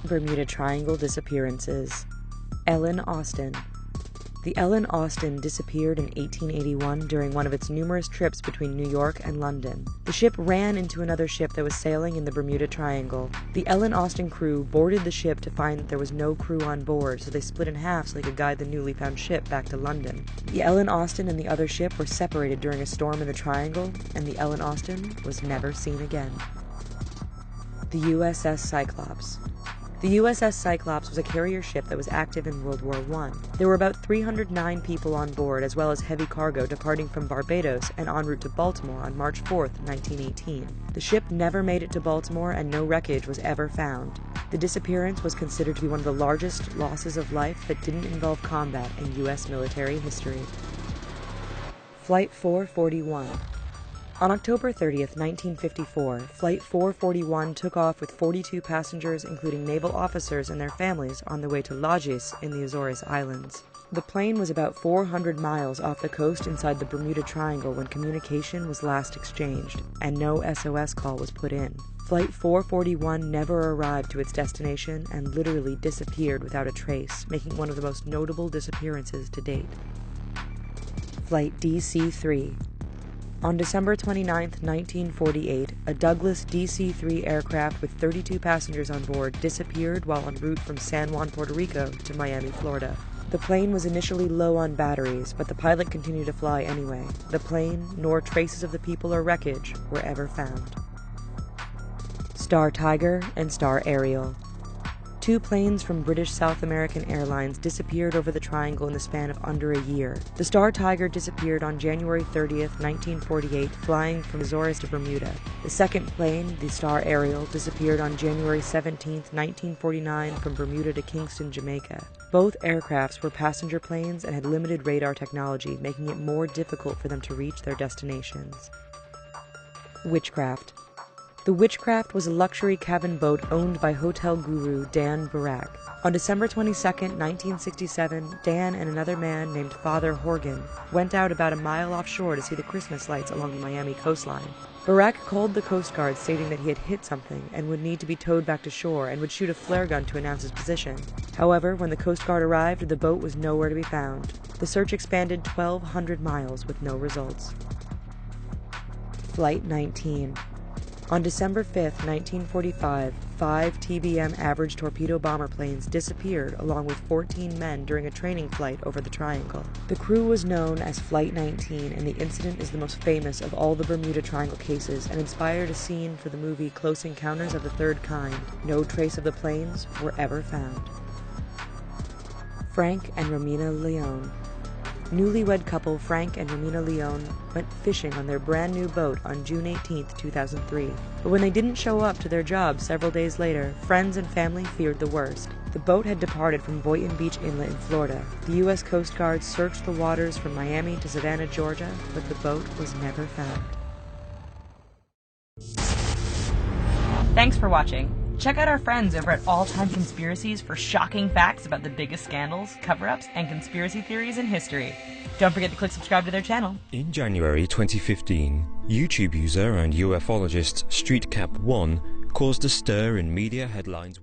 Bermuda Triangle disappearances. Ellen Austen. The Ellen Austen disappeared in 1881 during one of its numerous trips between New York and London. The ship ran into another ship that was sailing in the Bermuda Triangle. The Ellen Austen crew boarded the ship to find that there was no crew on board, so they split in half so they could guide the newly found ship back to London. The Ellen Austen and the other ship were separated during a storm in the Triangle, and the Ellen Austen was never seen again. The USS Cyclops. The USS Cyclops was a carrier ship that was active in World War I. There were about 309 people on board, as well as heavy cargo departing from Barbados and en route to Baltimore on March 4, 1918. The ship never made it to Baltimore, and no wreckage was ever found. The disappearance was considered to be one of the largest losses of life that didn't involve combat in U.S. military history. Flight 441. On October 30th, 1954, Flight 441 took off with 42 passengers, including naval officers and their families, on their way to Lagos in the Azores Islands. The plane was about 400 miles off the coast inside the Bermuda Triangle when communication was last exchanged, and no SOS call was put in. Flight 441 never arrived to its destination and literally disappeared without a trace, making one of the most notable disappearances to date. Flight DC-3. On December 29, 1948, a Douglas DC-3 aircraft with 32 passengers on board disappeared while en route from San Juan, Puerto Rico to Miami, Florida. The plane was initially low on batteries, but the pilot continued to fly anyway. The plane, nor traces of the people or wreckage, were ever found. Star Tiger and Star Ariel. Two planes from British South American Airlines disappeared over the Triangle in the span of under a year. The Star Tiger disappeared on January 30th, 1948, flying from Azores to Bermuda. The second plane, the Star Ariel, disappeared on January 17th, 1949, from Bermuda to Kingston, Jamaica. Both aircrafts were passenger planes and had limited radar technology, making it more difficult for them to reach their destinations. Witchcraft. The Witchcraft was a luxury cabin boat owned by hotel guru Dan Barak. On December 22, 1967, Dan and another man named Father Horgan went out about a mile offshore to see the Christmas lights along the Miami coastline. Barak called the Coast Guard stating that he had hit something and would need to be towed back to shore and would shoot a flare gun to announce his position. However, when the Coast Guard arrived, the boat was nowhere to be found. The search expanded 1,200 miles with no results. Flight 19. On December 5, 1945, 5 TBM average torpedo bomber planes disappeared along with 14 men during a training flight over the Triangle. The crew was known as Flight 19, and the incident is the most famous of all the Bermuda Triangle cases and inspired a scene for the movie Close Encounters of the Third Kind. No trace of the planes were ever found. Frank and Romina Leone. Newlywed couple Frank and Romina Leone went fishing on their brand new boat on June 18, 2003. But when they didn't show up to their job several days later, friends and family feared the worst. The boat had departed from Boynton Beach Inlet in Florida. The U.S. Coast Guard searched the waters from Miami to Savannah, Georgia, but the boat was never found. Thanks for watching. Check out our friends over at All Time Conspiracies for shocking facts about the biggest scandals, cover-ups, and conspiracy theories in history. Don't forget to click subscribe to their channel. In January 2015, YouTube user and ufologist StreetCap1 caused a stir in media headlines.